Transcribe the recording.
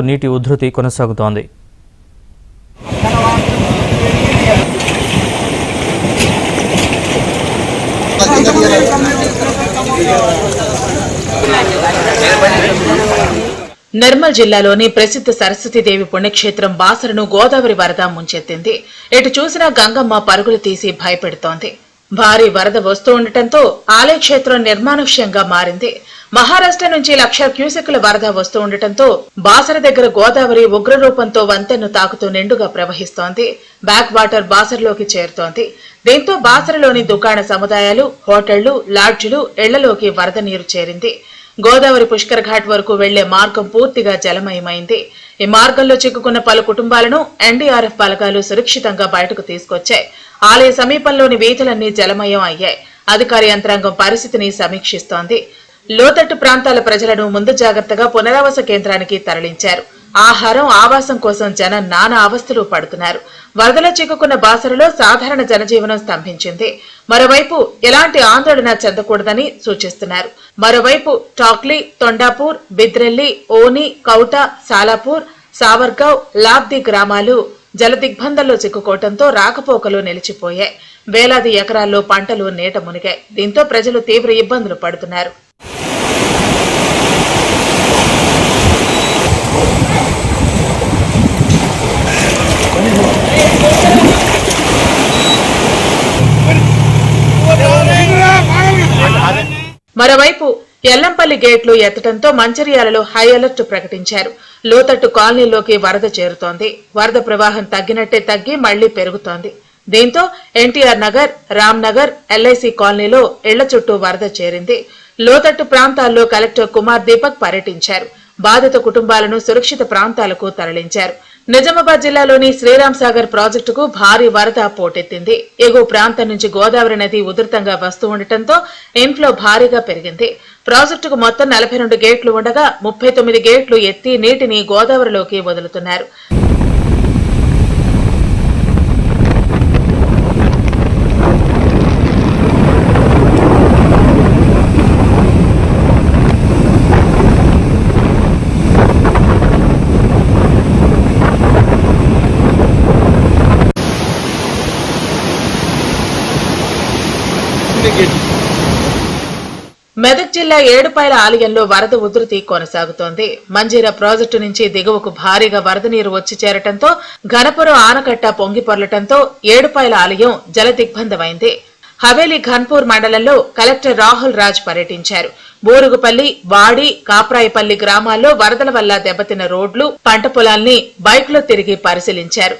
నీటి ఉధృతి కొనసాగుతోంది. నిర్మల్ జిల్లాలోని ప్రసిద్ధ సరస్వతీదేవి పుణ్యక్షేత్రం బాసరను గోదావరి వరద ముంచెత్తింది. ఎటు చూసినా గంగమ్మ పరుగులు తీసి భయపెడుతోంది. భారీ వరద వస్తూ ఉండటంతో ఆలయ క్షేత్రం నిర్మానుష్యంగా మారింది. మహారాష్ట్ర నుంచి 1,00,000 క్యూసెక్కుల వరద వస్తూ ఉండటంతో బాసర దగ్గర గోదావరి ఉగ్రరూపంతో వంతెన్ను తాకుతూ నిండుగా ప్రవహిస్తోంది. బ్యాక్ వాటర్ బాసరలోకి చేరుతోంది. దీంతో బాసరలోని దుకాణ సముదాయాలు, హోటళ్లు, లాడ్జులు, ఇళ్లలోకి వరద నీరు చేరింది. గోదావరి పుష్కర్ ఘాట్ వరకు వెళ్లే మార్గం పూర్తిగా జలమయమైంది. ఈ మార్గంలో చిక్కుకున్న పలు కుటుంబాలను ఎన్డీఆర్ఎఫ్ బలగాలు సురక్షితంగా బయటకు తీసుకొచ్చాయి. ఆలయ సమీపంలోని వీధులన్నీ జలమయం అయ్యాయి. అధికార యంత్రాంగం పరిస్థితిని సమీక్షిస్తోంది. లోతట్టు ప్రాంతాల ప్రజలను ముందు జాగ్రత్తగా పునరావాస కేంద్రానికి తరలించారు. ఆహారం, ఆవాసం కోసం జనం నానా అవస్థలు పడుతున్నారు. వరదలో చిక్కుకున్న బాసరలో సాధారణ జనజీవనం స్తంభించింది. మరోవైపు ఎలాంటి ఆందోళన చెందకూడదని సూచిస్తున్నారు. మరోవైపు టాక్లీ, తొండాపూర్, బిద్రెల్లి, ఓని, కౌట, సాలాపూర్, సావర్గావ్, లాబ్ది గ్రామాలు జలదిగ్బంధంలో చిక్కుకోవడంతో రాకపోకలు నిలిచిపోయాయి. వేలాది ఎకరాల్లో పంటలు నీట మునిగాయి. దీంతో ప్రజలు తీవ్ర ఇబ్బందులు పడుతున్నారు. మరోవైపు ఎల్లంపల్లి గేట్లు ఎత్తడంతో మంచిర్యాలలో హై అలర్ట్ ప్రకటించారు. లోతట్టు కాలనీలోకి వరద చేరుతోంది. వరద ప్రవాహం తగ్గినట్టే తగ్గి మళ్లీ పెరుగుతోంది. దీంతో ఎన్టీఆర్ నగర్, రామ్ నగర్, ఎల్ఐసి కాలనీలో ఇళ్ల చుట్టూ వరద చేరింది. లోతట్టు ప్రాంతాల్లో కలెక్టర్ కుమార్ దీపక్ పర్యటించారు. బాధిత కుటుంబాలను సురక్షిత ప్రాంతాలకు తరలించారు. నిజామాబాద్ జిల్లాలోని శ్రీరామ్ సాగర్ ప్రాజెక్టుకు భారీ వరద పోటెత్తింది. ఎగువ ప్రాంతం నుంచి గోదావరి నది ఉధృతంగా వస్తూ ఉండటంతో ఇన్ఫ్లో భారీగా పెరిగింది. ప్రాజెక్టుకు మొత్తం 42 గేట్లు ఉండగా 39 గేట్లు ఎత్తి నీటిని గోదావరిలోకి వదులుతున్నారు. మెదక్ జిల్లా ఏడుపాయల ఆలయంలో వరద ఉధృతి కొనసాగుతోంది. మంజీరా ప్రాజెక్టు నుంచి దిగువకు భారీగా వరద నీరు వచ్చి చేరటంతో ఘనపురం ఆనకట్ట పొంగి పొర్లటంతో ఏడుపాయల ఆలయం జలదిగ్బంధమైంది. హవేలీ ఘన్పూర్ మండలంలో కలెక్టర్ రాహుల్ రాజ్ పర్యటించారు. బూరుగుపల్లి, వాడి, కాప్రాయపల్లి గ్రామాల్లో వరదల వల్ల దెబ్బతిన్న రోడ్లు, పంట పొలాల్ని బైక్లో తిరిగి పరిశీలించారు.